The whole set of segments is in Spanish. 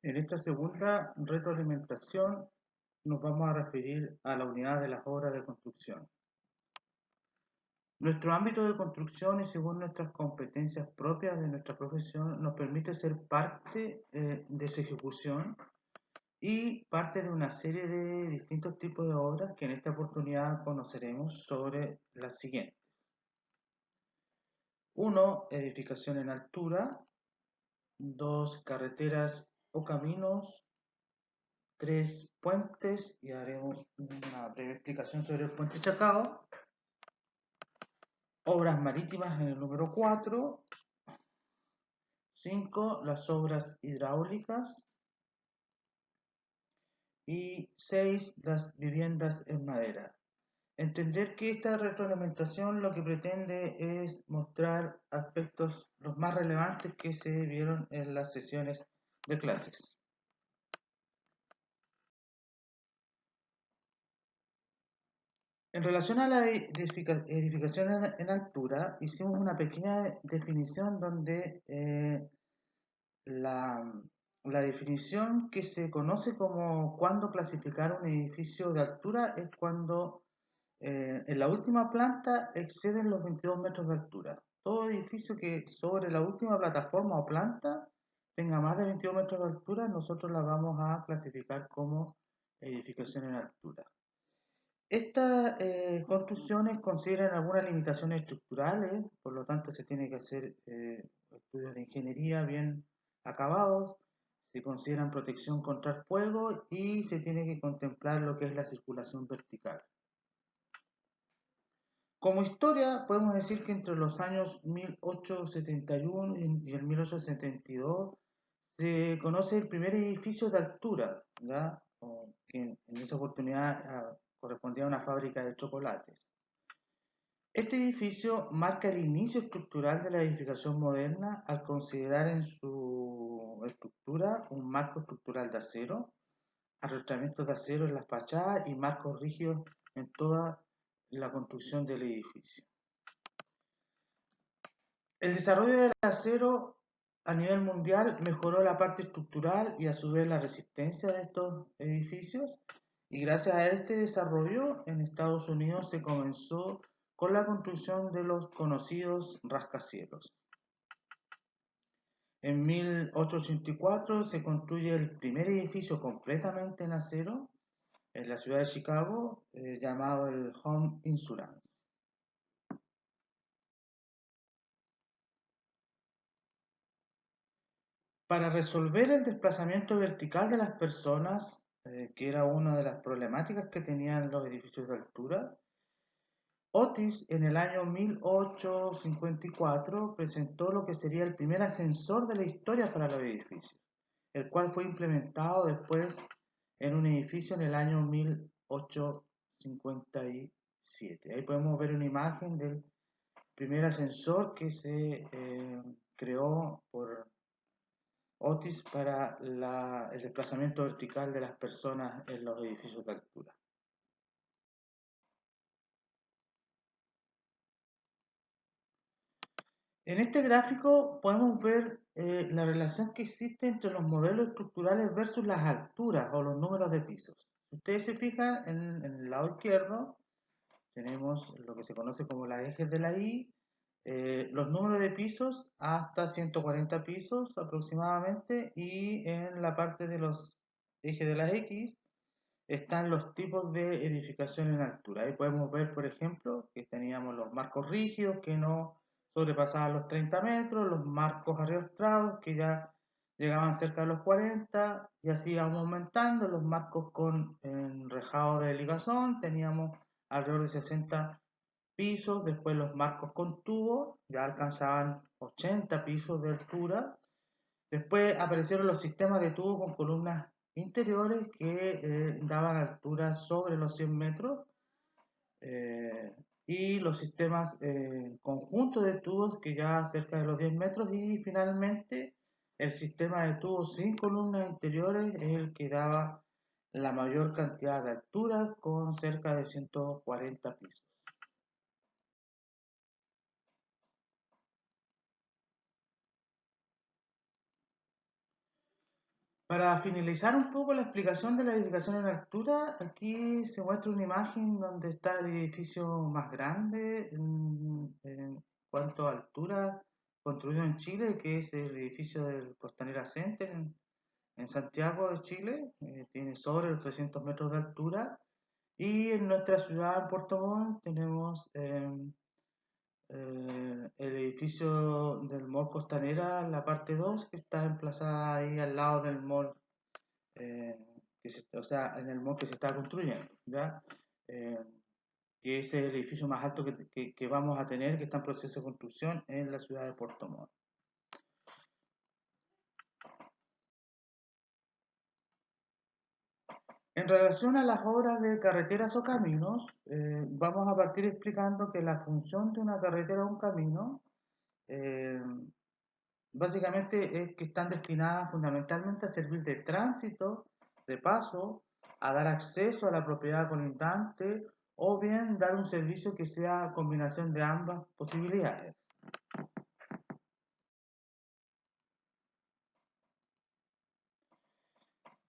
En esta segunda retroalimentación nos vamos a referir a la unidad de las obras de construcción. Nuestro ámbito de construcción y según nuestras competencias propias de nuestra profesión nos permite ser parte de su ejecución y parte de una serie de distintos tipos de obras que en esta oportunidad conoceremos sobre las siguientes. 1. Edificación en altura. 2. Carreteras o caminos. 3. Puentes, y haremos una breve explicación sobre el puente Chacao. Obras marítimas en el número 4. 5. Las obras hidráulicas. Y 6. Las viviendas en madera. Entender que esta retroalimentación lo que pretende es mostrar aspectos los más relevantes que se vieron en las sesiones de clases. En relación a la edificación en altura, hicimos una pequeña definición donde la, la definición que se conoce como cuando clasificar un edificio de altura es cuando en la última planta exceden los 22 metros de altura. Todo edificio que sobre la última plataforma o planta tenga más de 22 metros de altura, nosotros la vamos a clasificar como edificación en altura. Estas construcciones consideran algunas limitaciones estructurales, por lo tanto se tiene que hacer estudios de ingeniería bien acabados, se consideran protección contra el fuego y se tiene que contemplar lo que es la circulación vertical. Como historia, podemos decir que entre los años 1871 y el 1872 se conoce el primer edificio de altura, ¿ya? Que en esa oportunidad correspondía a una fábrica de chocolates. Este edificio marca el inicio estructural de la edificación moderna al considerar en su estructura un marco estructural de acero, arrostramientos de acero en las fachadas y marcos rígidos en toda la construcción del edificio. El desarrollo del acero a nivel mundial mejoró la parte estructural y a su vez la resistencia de estos edificios, y gracias a este desarrollo en Estados Unidos se comenzó con la construcción de los conocidos rascacielos. En 1884 se construye el primer edificio completamente en acero en la ciudad de Chicago, llamado el Home Insurance. Para resolver el desplazamiento vertical de las personas, que era una de las problemáticas que tenían los edificios de altura, Otis en el año 1854 presentó lo que sería el primer ascensor de la historia para los edificios, el cual fue implementado después en un edificio en el año 1857. Ahí podemos ver una imagen del primer ascensor que se creó por Otis para el desplazamiento vertical de las personas en los edificios de altura. En este gráfico podemos ver la relación que existe entre los modelos estructurales versus las alturas o los números de pisos. Si ustedes se fijan en el lado izquierdo, tenemos lo que se conoce como las ejes de la Y, los números de pisos hasta 140 pisos aproximadamente, y en la parte de los ejes de las X están los tipos de edificación en altura. Ahí podemos ver, por ejemplo, que teníamos los marcos rígidos que no sobrepasaban los 30 metros, los marcos arrastrados que ya llegaban cerca de los 40, y así íbamos aumentando. Los marcos con enrejado de ligazón teníamos alrededor de 60 pisos, después los marcos con tubo ya alcanzaban 80 pisos de altura. Después aparecieron los sistemas de tubo con columnas interiores que daban alturas sobre los 100 metros, eh, y los sistemas conjuntos de tubos que ya cerca de los 10 metros, y finalmente el sistema de tubos sin columnas interiores es el que daba la mayor cantidad de altura con cerca de 140 pisos. Para finalizar un poco la explicación de la edificación en altura, aquí se muestra una imagen donde está el edificio más grande en cuanto a altura construido en Chile, que es el edificio del Costanera Center en Santiago de Chile. Tiene sobre los 300 metros de altura. Y en nuestra ciudad, en Puerto Montt, tenemos el edificio del Mall Costanera, la parte 2 que está emplazada ahí al lado del mall, eh, o sea, en el mall que se está construyendo, ¿ya? Eh, y ese es el edificio más alto que vamos a tener, que está en proceso de construcción en la ciudad de Puerto Montt. En relación a las obras de carreteras o caminos, vamos a partir explicando que la función de una carretera o un camino eh, básicamente es que están destinadas fundamentalmente a servir de tránsito, de paso, a dar acceso a la propiedad colindante o bien dar un servicio que sea combinación de ambas posibilidades.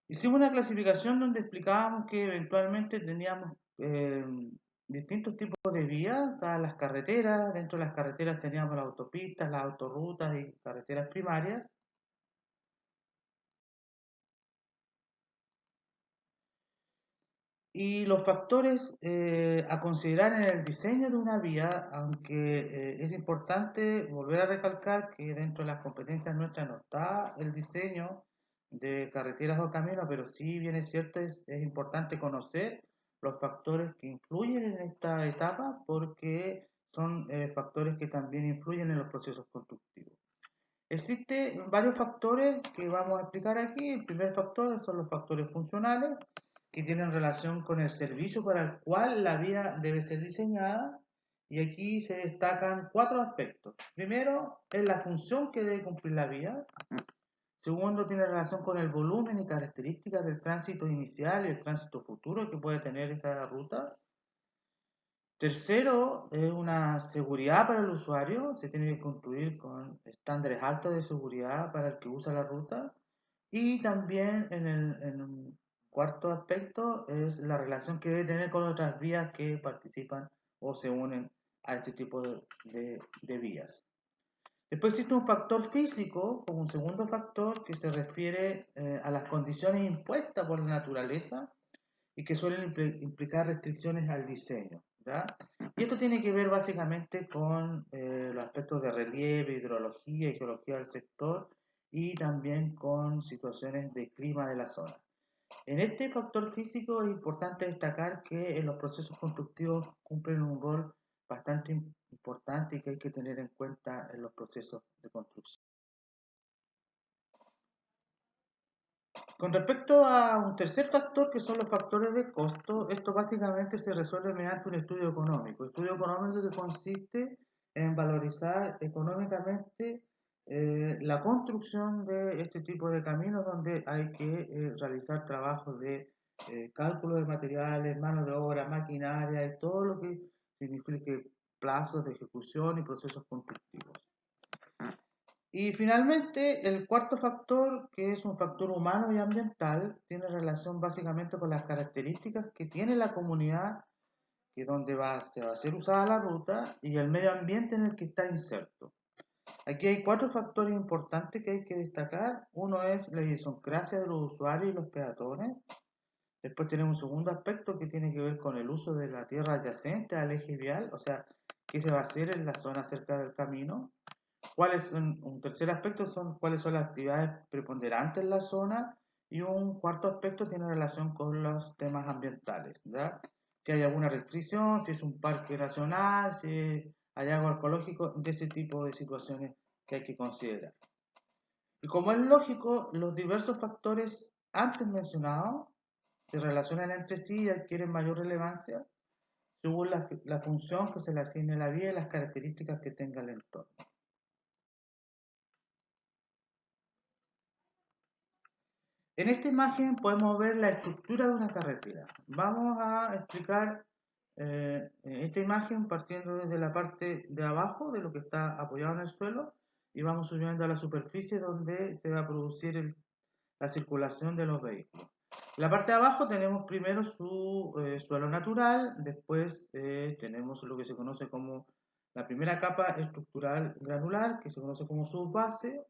Hicimos una clasificación donde explicábamos que eventualmente teníamos distintos tipos de vías, estaban las carreteras, dentro de las carreteras teníamos las autopistas, las autorrutas y carreteras primarias. Y los factores a considerar en el diseño de una vía, aunque es importante volver a recalcar que dentro de las competencias nuestras no está el diseño de carreteras o caminos, pero sí bien es cierto, es importante conocer los factores que influyen en esta etapa porque son factores que también influyen en los procesos constructivos. Existen varios factores que vamos a explicar aquí. El primer factor son los factores funcionales, que tienen relación con el servicio para el cual la vía debe ser diseñada. Y aquí se destacan cuatro aspectos. Primero, es la función que debe cumplir la vía. Segundo, tiene relación con el volumen y características del tránsito inicial y el tránsito futuro que puede tener esa ruta. Tercero, es una seguridad para el usuario, se tiene que construir con estándares altos de seguridad para el que usa la ruta. Y también en un cuarto aspecto es la relación que debe tener con otras vías que participan o se unen a este tipo de vías. Después existe un factor físico como un segundo factor que se refiere a las condiciones impuestas por la naturaleza y que suelen implicar restricciones al diseño, ¿ya? Y esto tiene que ver básicamente con los aspectos de relieve, hidrología y geología del sector y también con situaciones de clima de la zona. En este factor físico es importante destacar que en los procesos constructivos cumplen un rol bastante importante y que hay que tener en cuenta en los procesos de construcción. Con respecto a un tercer factor, que son los factores de costo, esto básicamente se resuelve mediante un estudio económico que consiste en valorizar económicamente la construcción de este tipo de caminos donde hay que realizar trabajos de cálculo de materiales, mano de obra, maquinaria y todo lo que signifique plazos de ejecución y procesos constructivos. Y finalmente, el cuarto factor, que es un factor humano y ambiental, tiene relación básicamente con las características que tiene la comunidad que donde se va a ser usada la ruta y el medio ambiente en el que está inserto. Aquí hay cuatro factores importantes que hay que destacar. Uno es la idiosincrasia de los usuarios y los peatones. Después tenemos un segundo aspecto que tiene que ver con el uso de la tierra adyacente al eje vial, o sea, qué se va a hacer en la zona cerca del camino. ¿Cuáles son, un tercer aspecto son cuáles son las actividades preponderantes en la zona y un cuarto aspecto tiene relación con los temas ambientales, ¿ya? Si hay alguna restricción, si es un parque nacional, si hay agua ecológico, de ese tipo de situaciones que hay que considerar. Y como es lógico, los diversos factores antes mencionados se relacionan entre sí y adquieren mayor relevancia según la función que se le asigne a la vía y las características que tenga el entorno. En esta imagen podemos ver la estructura de una carretera. Vamos a explicar esta imagen partiendo desde la parte de abajo, de lo que está apoyado en el suelo, y vamos subiendo a la superficie donde se va a producir la circulación de los vehículos. En la parte de abajo tenemos primero su suelo natural, después tenemos lo que se conoce como la primera capa estructural granular, que se conoce como subbase.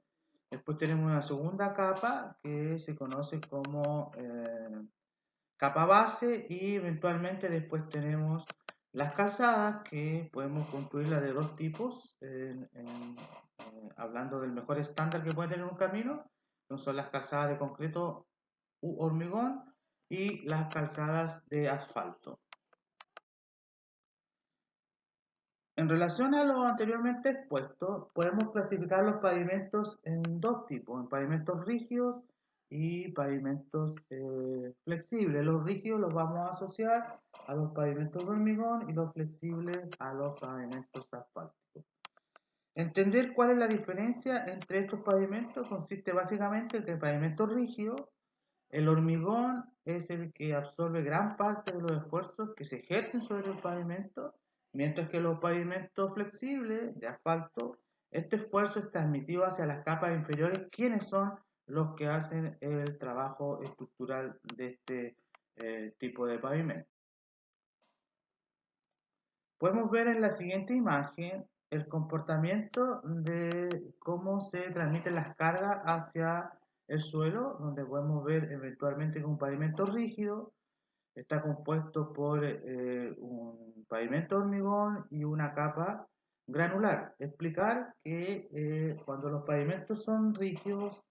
Después tenemos una segunda capa que se conoce como capa base, y eventualmente después tenemos las calzadas, que podemos construirlas de dos tipos, hablando del mejor estándar que puede tener un camino. Son las calzadas de concreto u hormigón y las calzadas de asfalto. En relación a lo anteriormente expuesto, podemos clasificar los pavimentos en dos tipos, en pavimentos rígidos y pavimentos flexibles. Los rígidos los vamos a asociar a los pavimentos de hormigón y los flexibles a los pavimentos asfálticos. Entender cuál es la diferencia entre estos pavimentos consiste básicamente en que el pavimento rígido, el hormigón es el que absorbe gran parte de los esfuerzos que se ejercen sobre el pavimento, mientras que los pavimentos flexibles de asfalto, este esfuerzo es transmitido hacia las capas inferiores, quienes son los que hacen el trabajo estructural de este tipo de pavimento. Podemos ver en la siguiente imagen el comportamiento de cómo se transmiten las cargas hacia el suelo, donde podemos ver eventualmente que un pavimento rígido está compuesto por un pavimento de hormigón y una capa granular. Explicar que cuando los pavimentos son rígidos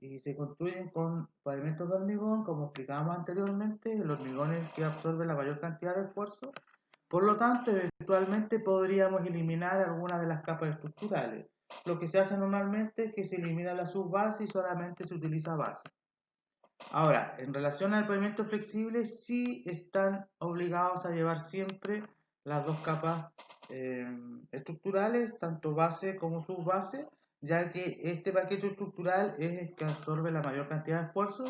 y se construyen con pavimentos de hormigón, como explicábamos anteriormente, el hormigón es el que absorbe la mayor cantidad de esfuerzo. Por lo tanto, eventualmente podríamos eliminar algunas de las capas estructurales. Lo que se hace normalmente es que se elimina la subbase y solamente se utiliza base. Ahora, en relación al pavimento flexible, sí están obligados a llevar siempre las dos capas estructurales, tanto base como subbase, ya que este paquete estructural es el que absorbe la mayor cantidad de esfuerzo,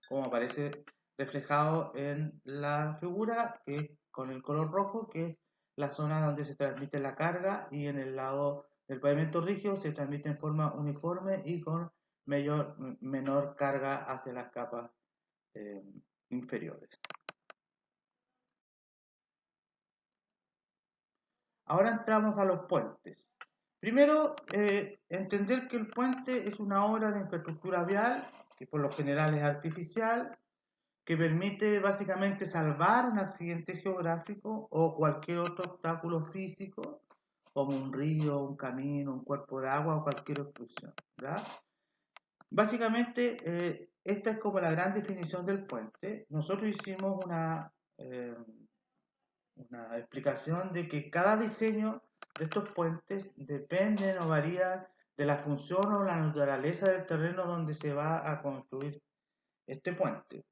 como aparece reflejado en la figura, que es con el color rojo, que es la zona donde se transmite la carga, y en el lado del pavimento rígido se transmite en forma uniforme y con menor carga hacia las capas eh, inferiores. Ahora entramos a los puentes. Primero, entender que el puente es una obra de infraestructura vial, que por lo general es artificial, que permite básicamente salvar un accidente geográfico o cualquier otro obstáculo físico, como un río, un camino, un cuerpo de agua o cualquier obstrucción, ¿verdad? Básicamente, esta es como la gran definición del puente. Nosotros hicimos una explicación de que cada diseño de estos puentes depende o varía de la función o la naturaleza del terreno donde se va a construir este puente.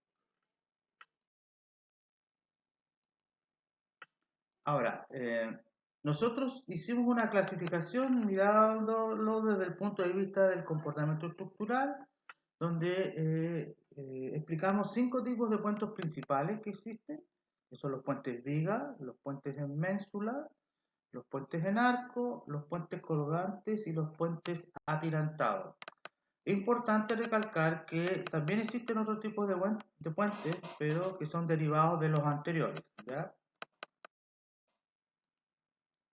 Ahora, nosotros hicimos una clasificación mirándolo desde el punto de vista del comportamiento estructural, donde explicamos 5 tipos de puentes principales que existen, que son los puentes viga, los puentes en ménsula, los puentes en arco, los puentes colgantes y los puentes atirantados. Es importante recalcar que también existen otros tipos de puentes, pero que son derivados de los anteriores, ¿ya?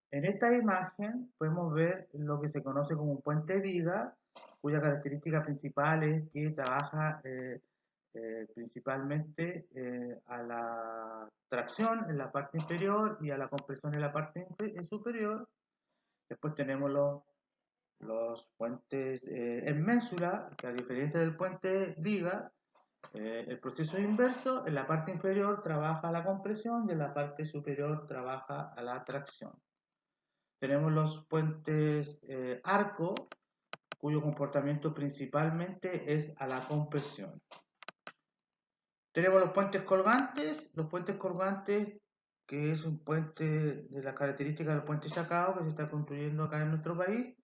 En esta imagen podemos ver lo que se conoce como un puente viga, cuya característica principal es que trabaja principalmente a la tracción en la parte inferior y a la compresión en la parte superior. Después tenemos los puentes en ménsula, que a diferencia del puente viga, el proceso es inverso. En la parte inferior trabaja la compresión y en la parte superior trabaja a la tracción. Tenemos los puentes arco, cuyo comportamiento principalmente es a la compresión. Tenemos los puentes colgantes, que es un puente de las características del puente Chacao que se está construyendo acá en nuestro país.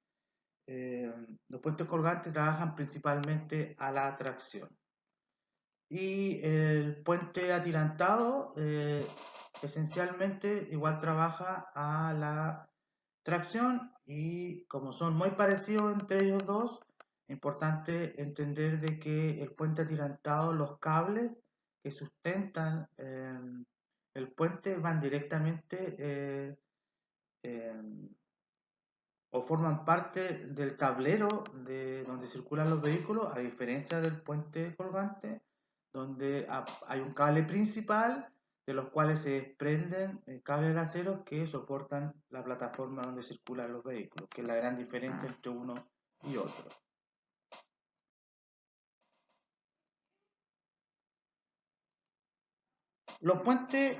Los puentes colgantes trabajan principalmente a la tracción. Y el puente atirantado esencialmente igual trabaja a la tracción, y como son muy parecidos entre ellos dos, Importante entender de que el puente atirantado, los cables que sustentan el puente van directamente o forman parte del tablero de donde circulan los vehículos, a diferencia del puente colgante, donde hay un cable principal de los cuales se desprenden cables de acero que soportan la plataforma donde circulan los vehículos, que es la gran diferencia entre uno y otro. Los puentes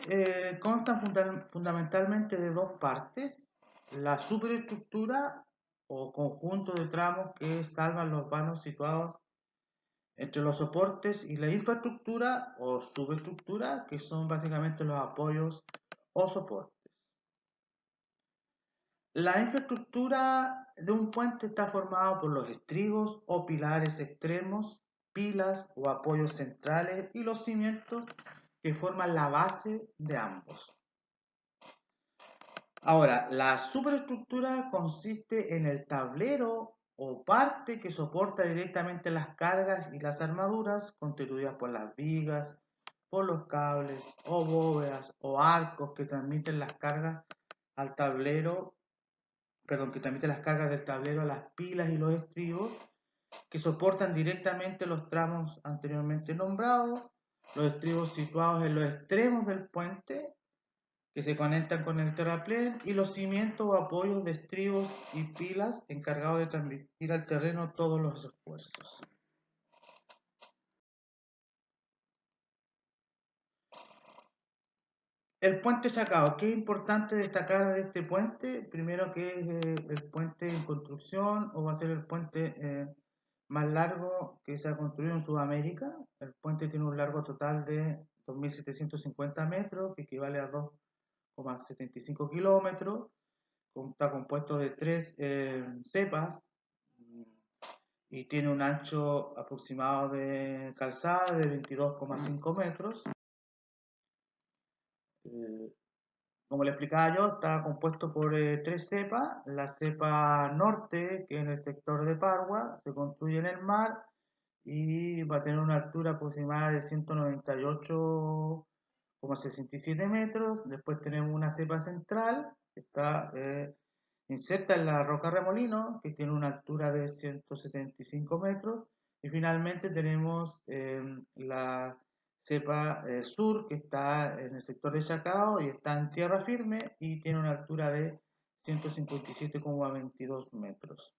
constan fundamentalmente de dos partes: la superestructura o conjunto de tramos que salvan los vanos situados entre los soportes, y la infraestructura o subestructura, que son básicamente los apoyos o soportes. La infraestructura de un puente está formada por los estribos o pilares extremos, pilas o apoyos centrales y los cimientos que forman la base de ambos. Ahora, la superestructura consiste en el tablero o parte que soporta directamente las cargas y las armaduras constituidas por las vigas, por los cables o bóvedas o arcos que transmiten las cargas al tablero, que transmiten las cargas del tablero a las pilas y los estribos, que soportan directamente los tramos anteriormente nombrados, los estribos situados en los extremos del puente que se conectan con el terraplén, y los cimientos o apoyos de estribos y pilas encargados de transmitir al terreno todos los esfuerzos. El puente Chacao, ¿qué es importante destacar de este puente? Primero, que es el puente en construcción, o va a ser el puente más largo que se ha construido en Sudamérica. El puente tiene un largo total de 2.750 metros, que equivale a 2,75 kilómetros. Está compuesto de tres cepas y tiene un ancho aproximado de calzada de 22,5 metros. Eh, Como le explicaba yo, está compuesto por tres cepas. La cepa norte, que es en el sector de Pargua, se construye en el mar y va a tener una altura aproximada de 198,67 metros. Después tenemos una cepa central, que está inserta en la roca Remolino, que tiene una altura de 175 metros. Y finalmente tenemos la cepa sur, que está en el sector de Chacao y está en tierra firme y tiene una altura de 157,22 metros.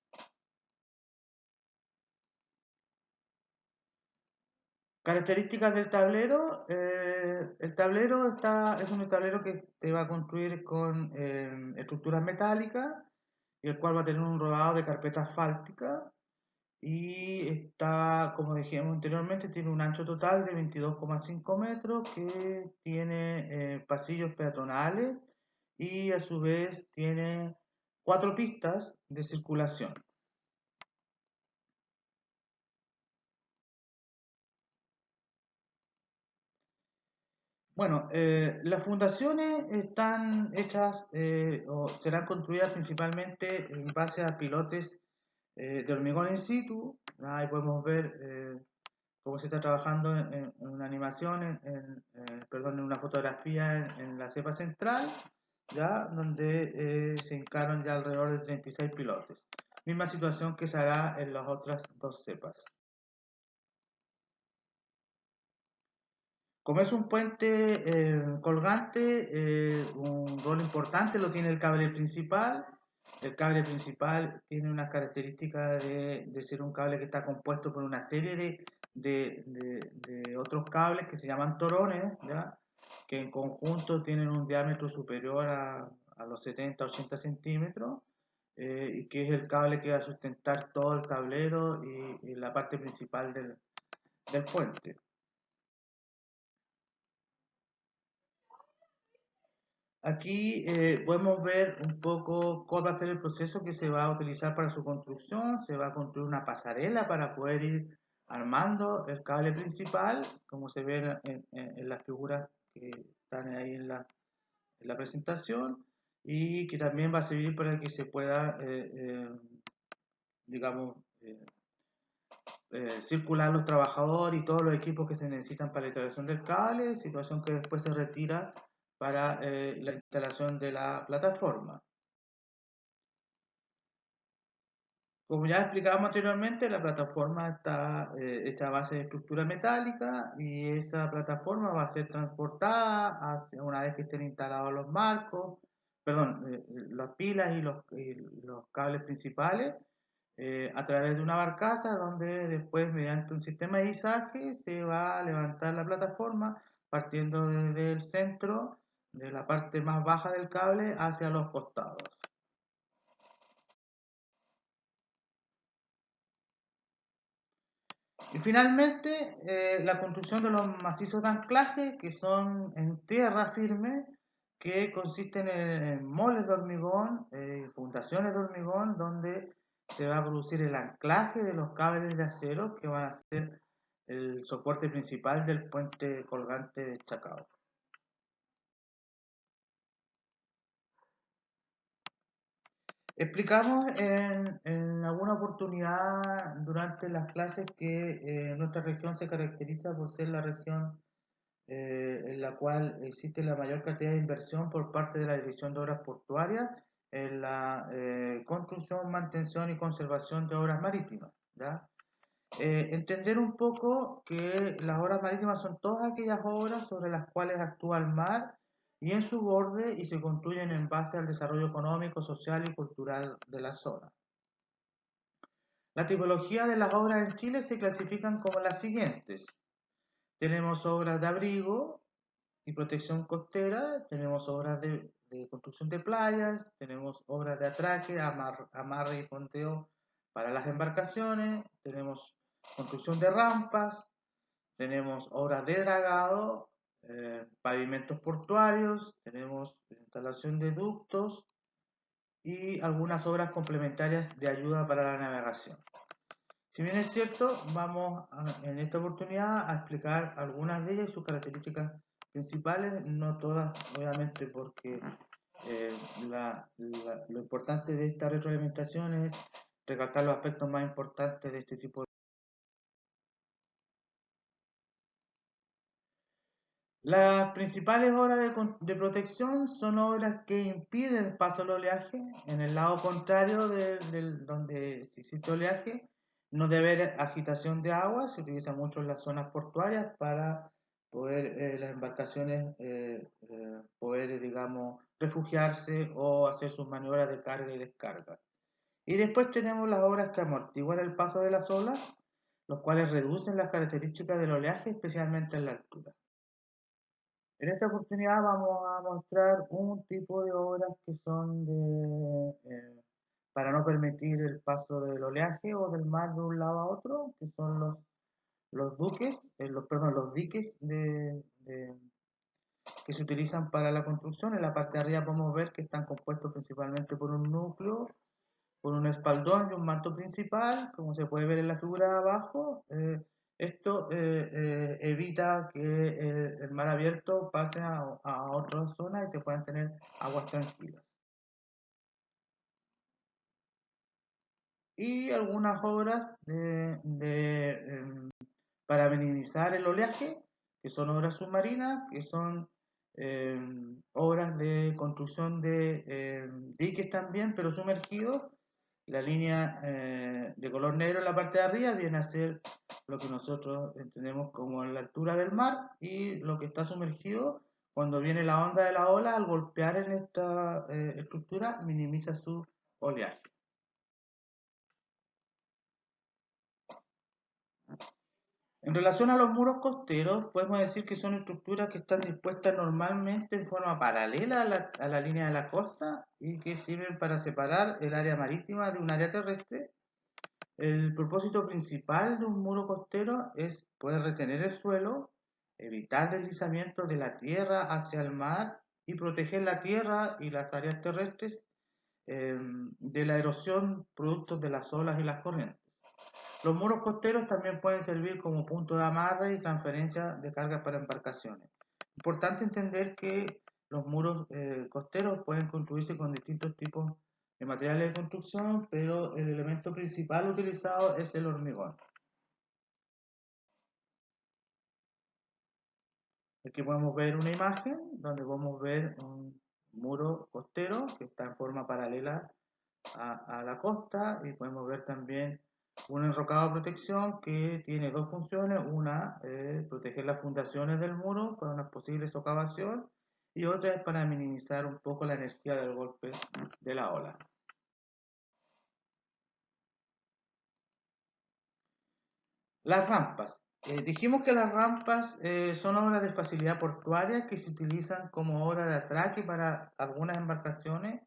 Características del tablero. El tablero es un tablero que se va a construir con estructuras metálicas, y el cual va a tener un rodado de carpeta asfáltica, y está, como dijimos anteriormente, tiene un ancho total de 22,5 metros, que tiene pasillos peatonales y a su vez tiene 4 pistas de circulación. Bueno, las fundaciones están hechas o serán construidas principalmente en base a pilotes de hormigón in situ. Ahí podemos ver cómo se está trabajando en una animación, perdón, en una fotografía en la cepa central, ya, donde se hincaron ya alrededor de 36 pilotes. Misma situación que se hará en las otras dos cepas. Como es un puente colgante, un rol importante lo tiene el cable principal. El cable principal tiene unas características de ser un cable que está compuesto por una serie de otros cables que se llaman torones, ¿ya? Que en conjunto tienen un diámetro superior a los 70-80 centímetros, y que es el cable que va a sustentar todo el tablero y la parte principal del puente. Aquí podemos ver un poco cuál va a ser el proceso que se va a utilizar para su construcción. Se va a construir una pasarela para poder ir armando el cable principal, como se ve en las figuras que están ahí en la presentación, y que también va a servir para que se pueda, digamos, circular los trabajadores y todos los equipos que se necesitan para la instalación del cable, situación que después se retira para la instalación de la plataforma. Como ya explicábamos anteriormente, la plataforma está hecha a base de estructura metálica y esa plataforma va a ser transportada una vez que estén instalados los marcos, perdón, las pilas y los cables principales a través de una barcaza donde después mediante un sistema de izaje se va a levantar la plataforma partiendo desde el centro de la parte más baja del cable hacia los costados. Y finalmente, la construcción de los macizos de anclaje, que son en tierra firme, que consisten en moles de hormigón, fundaciones de hormigón, donde se va a producir el anclaje de los cables de acero que van a ser el soporte principal del puente colgante de Chacao. Explicamos en alguna oportunidad durante las clases que nuestra región se caracteriza por ser la región en la cual existe la mayor cantidad de inversión por parte de la Dirección de Obras Portuarias en la construcción, mantención y conservación de obras marítimas. ¿Ya? Entender un poco que las obras marítimas son todas aquellas obras sobre las cuales actúa el mar y en su borde y se construyen en base al desarrollo económico, social y cultural de la zona. La tipología de las obras en Chile se clasifican como las siguientes. Tenemos obras de abrigo y protección costera, tenemos obras de construcción de playas, tenemos obras de atraque, amarre y ponteo para las embarcaciones, tenemos construcción de rampas, tenemos obras de dragado, pavimentos portuarios, tenemos instalación de ductos y algunas obras complementarias de ayuda para la navegación. Si bien es cierto, en esta oportunidad a explicar algunas de ellas y sus características principales, no todas, obviamente, porque lo importante de esta retroalimentación es recalcar los aspectos más importantes de este tipo de... Las principales obras de protección son obras que impiden el paso del oleaje. En el lado contrario donde existe oleaje, no debe haber agitación de agua. Se utiliza mucho en las zonas portuarias para poder las embarcaciones poder, digamos, refugiarse o hacer sus maniobras de carga y descarga. Y después tenemos las obras que amortiguan el paso de las olas, los cuales reducen las características del oleaje, especialmente en la altura. En esta oportunidad vamos a mostrar un tipo de obras que son para no permitir el paso del oleaje o del mar de un lado a otro, que son los duques, los diques que se utilizan para la construcción. En la parte de arriba podemos ver que están compuestos principalmente por un núcleo, por un espaldón y un manto principal, como se puede ver en la figura de abajo. Esto evita que el mar abierto pase a otras zonas y se puedan tener aguas tranquilas. Y algunas obras para minimizar el oleaje, que son obras submarinas, que son obras de construcción de diques también, pero sumergidos. La línea de color negro en la parte de arriba viene a ser lo que nosotros entendemos como la altura del mar, y lo que está sumergido, cuando viene la onda de la ola, al golpear en esta estructura, minimiza su oleaje. En relación a los muros costeros, podemos decir que son estructuras que están dispuestas normalmente en forma paralela a la línea de la costa y que sirven para separar el área marítima de un área terrestre. El propósito principal de un muro costero es poder retener el suelo, evitar deslizamiento de la tierra hacia el mar y proteger la tierra y las áreas terrestres de la erosión producto de las olas y las corrientes. Los muros costeros también pueden servir como punto de amarre y transferencia de cargas para embarcaciones. Importante entender que los muros costeros pueden construirse con distintos tipos de materiales de construcción, pero el elemento principal utilizado es el hormigón. Aquí podemos ver una imagen donde podemos ver un muro costero que está en forma paralela a la costa, y podemos ver también un enrocado de protección que tiene dos funciones: una, proteger las fundaciones del muro para una posible socavación, y otra es para minimizar un poco la energía del golpe de la ola. Las rampas. Dijimos que las rampas son obras de facilidad portuaria que se utilizan como obra de atraque para algunas embarcaciones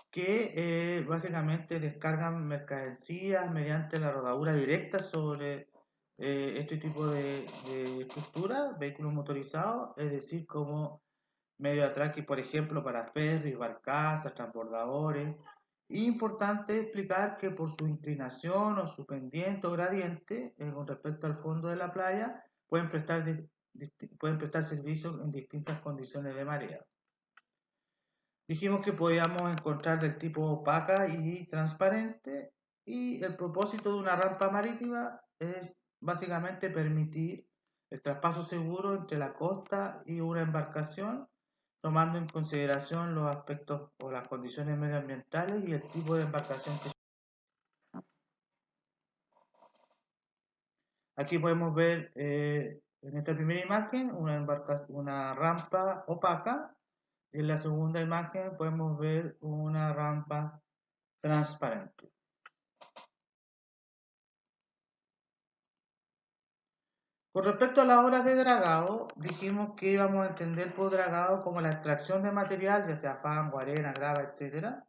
que básicamente descargan mercancías mediante la rodadura directa sobre este tipo de estructura, vehículos motorizados, es decir, como medio de atraque, por ejemplo, para ferries, barcazas, transbordadores. Importante explicar que por su inclinación o su pendiente o gradiente con respecto al fondo de la playa, pueden prestar servicios en distintas condiciones de marea. Dijimos que podíamos encontrar del tipo opaca y transparente, y el propósito de una rampa marítima es básicamente permitir el traspaso seguro entre la costa y una embarcación, tomando en consideración los aspectos o las condiciones medioambientales y el tipo de embarcación que... Aquí podemos ver en esta primera imagen una rampa opaca. En la segunda imagen podemos ver una rampa transparente. Con respecto a las obras de dragado, dijimos que íbamos a entender por dragado como la extracción de material, ya sea fango, arena, grava, etc.,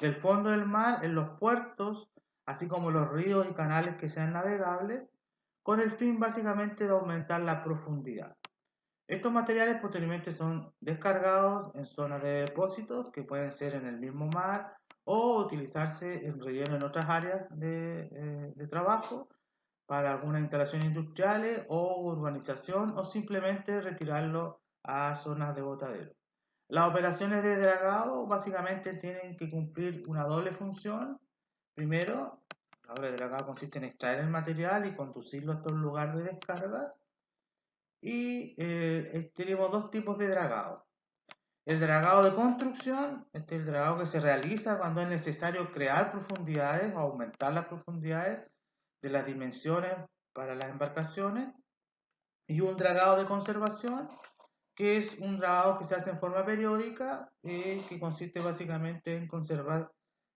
del fondo del mar en los puertos, así como los ríos y canales que sean navegables, con el fin básicamente de aumentar la profundidad. Estos materiales posteriormente son descargados en zonas de depósitos que pueden ser en el mismo mar o utilizarse en relleno en otras áreas de trabajo para algunas instalaciones industriales o urbanización, o simplemente retirarlo a zonas de botadero. Las operaciones de dragado básicamente tienen que cumplir una doble función. Primero, la obra de dragado consiste en extraer el material y conducirlo hasta un lugar de descarga. Y tenemos dos tipos de dragado. El dragado de construcción, este es el dragado que se realiza cuando es necesario crear profundidades o aumentar las profundidades de las dimensiones para las embarcaciones. Y un dragado de conservación, que es un dragado que se hace en forma periódica, que consiste básicamente en conservar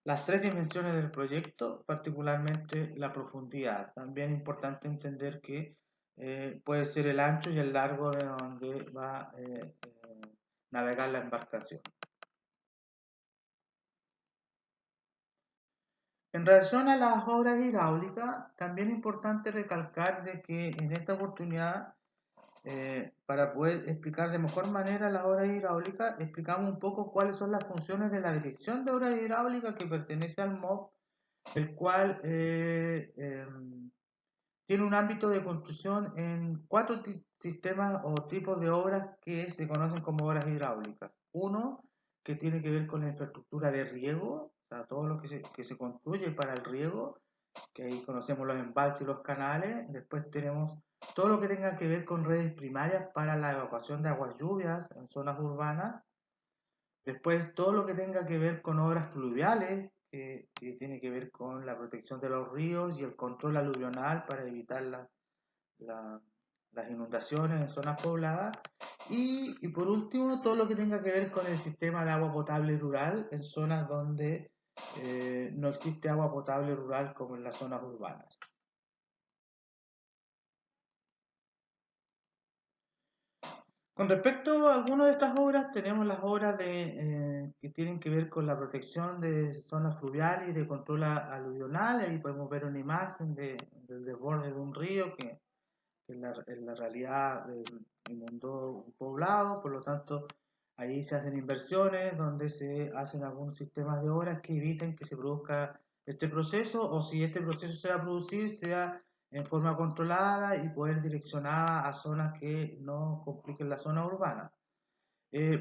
las tres dimensiones del proyecto, particularmente la profundidad. También es importante entender que puede ser el ancho y el largo de donde va a navegar la embarcación. En relación a las obras hidráulicas, también es importante recalcar de que en esta oportunidad, para poder explicar de mejor manera las obras hidráulicas, explicamos un poco cuáles son las funciones de la Dirección de Obras Hidráulicas, que pertenece al MOB, el cual tiene un ámbito de construcción en cuatro sistemas o tipos de obras que se conocen como obras hidráulicas. Uno, que tiene que ver con la infraestructura de riego, o sea, todo lo que se construye para el riego, que ahí conocemos los embalses y los canales. Después tenemos todo lo que tenga que ver con redes primarias para la evacuación de aguas lluvias en zonas urbanas. Después todo lo que tenga que ver con obras fluviales, que tiene que ver con la protección de los ríos y el control aluvional para evitar las inundaciones en zonas pobladas. Y por último, todo lo que tenga que ver con el sistema de agua potable rural en zonas donde no existe agua potable rural, como en las zonas urbanas. Con respecto a algunas de estas obras, tenemos las obras que tienen que ver con la protección de zonas fluviales y de control aluvional. Ahí podemos ver una imagen del desborde de un río que en la realidad inundó un poblado. Por lo tanto, ahí se hacen inversiones donde se hacen algunos sistemas de obras que eviten que se produzca este proceso, o si este proceso se va a producir, sea en forma controlada y poder direccionada a zonas que no compliquen la zona urbana.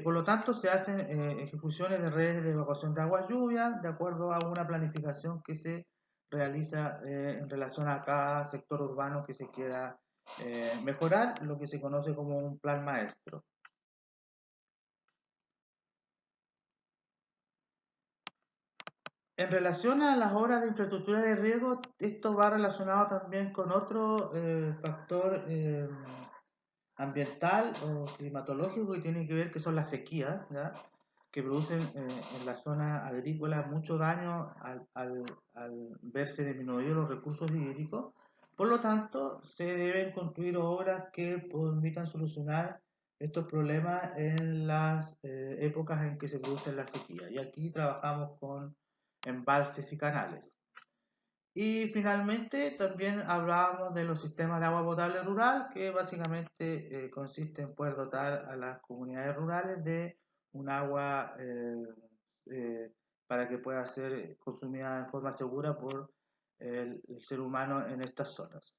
Por lo tanto, se hacen ejecuciones de redes de evacuación de aguas lluvias de acuerdo a una planificación que se realiza en relación a cada sector urbano que se quiera mejorar lo que se conoce como un plan maestro. En relación a las obras de infraestructura de riego, esto va relacionado también con otro factor ambiental o climatológico que tiene que ver que son las sequías, ¿ya? Que producen en la zona agrícola mucho daño al verse disminuidos los recursos hídricos. Por lo tanto, se deben construir obras que permitan solucionar estos problemas en las épocas en que se producen las sequías. Y aquí trabajamos con embalses y canales. Y finalmente también hablábamos de los sistemas de agua potable rural, que básicamente consiste en poder dotar a las comunidades rurales de un agua para que pueda ser consumida en forma segura por el ser humano en estas zonas.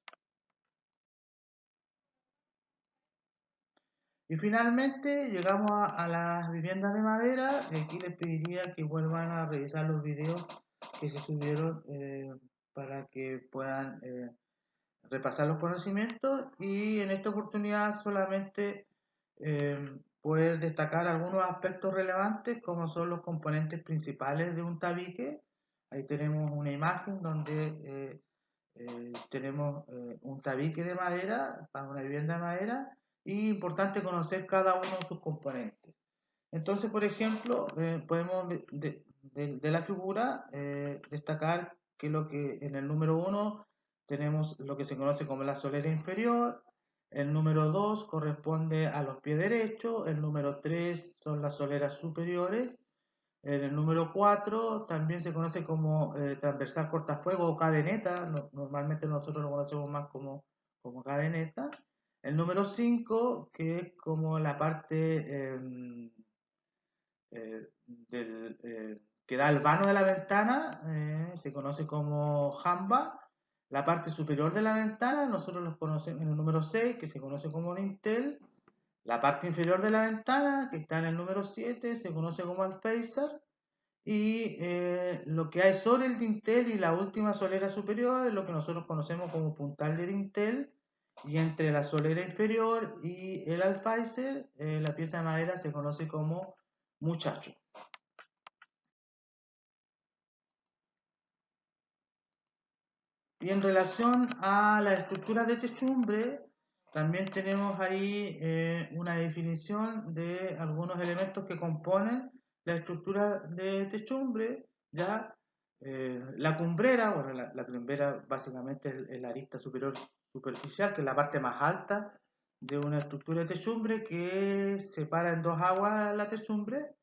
Y finalmente llegamos a las viviendas de madera, y aquí les pediría que vuelvan a revisar los videos que se subieron para que puedan repasar los conocimientos y en esta oportunidad solamente poder destacar algunos aspectos relevantes como son los componentes principales de un tabique. Ahí tenemos una imagen donde tenemos un tabique de madera para una vivienda de madera y importante conocer cada uno de sus componentes. Entonces, por ejemplo, podemos de la figura destacar que lo que en el número 1 tenemos lo que se conoce como la solera inferior, el número 2 corresponde a los pies derechos, el número 3 son las soleras superiores, en el número 4 también se conoce como transversal cortafuego o cadeneta, normalmente nosotros lo conocemos más como cadeneta. El número 5 que es como la parte que da al vano de la ventana, se conoce como jamba. La parte superior de la ventana, nosotros los conocemos en el número 6, que se conoce como dintel. La parte inferior de la ventana, que está en el número 7, se conoce como alféizar. Y lo que hay sobre el dintel y la última solera superior es lo que nosotros conocemos como puntal de dintel. Y entre la solera inferior y el alféizar, la pieza de madera se conoce como muchacho. Y en relación a las estructuras de techumbre, también tenemos ahí una definición de algunos elementos que componen la estructura de techumbre, ya la cumbrera, bueno, la cumbrera básicamente es la arista superior superficial, que es la parte más alta de una estructura de techumbre que separa en dos aguas la techumbre.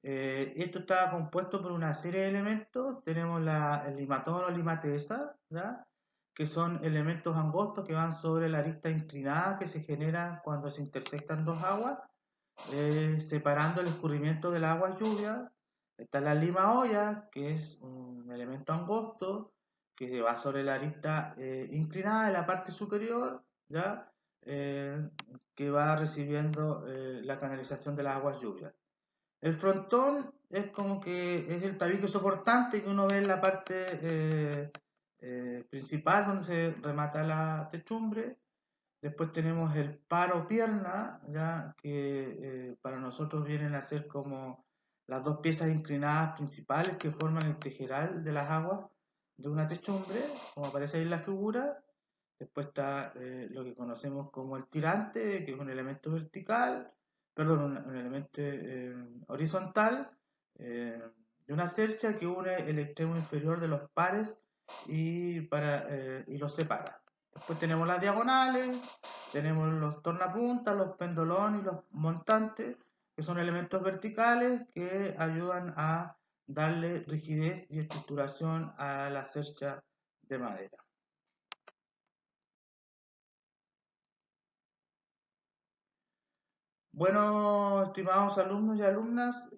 Esto está compuesto por una serie de elementos. Tenemos el limatón o limatesa, ¿ya? Que son elementos angostos que van sobre la arista inclinada que se genera cuando se intersectan dos aguas, separando el escurrimiento del agua lluvia. Está la lima olla, que es un elemento angosto que va sobre la arista inclinada de la parte superior, ¿ya? Que va recibiendo la canalización de las aguas lluvias. El frontón es como que es el tabique soportante que uno ve en la parte principal donde se remata la techumbre. Después tenemos el paro pierna, ya que para nosotros vienen a ser como las dos piezas inclinadas principales que forman el tejeral de las aguas de una techumbre, como aparece ahí en la figura. Después está lo que conocemos como el tirante, que es un elemento vertical, perdón, un elemento horizontal de una cercha que une el extremo inferior de los pares y los separa. Después tenemos las diagonales, tenemos los tornapuntas, los pendolones y los montantes, que son elementos verticales que ayudan a darle rigidez y estructuración a la cercha de madera. Bueno, estimados alumnos y alumnas,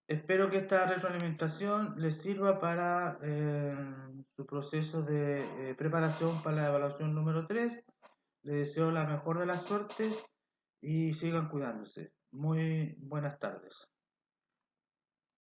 espero que esta retroalimentación les sirva para su proceso de preparación para la evaluación número 3. Les deseo la mejor de las suertes y sigan cuidándose. Muy buenas tardes.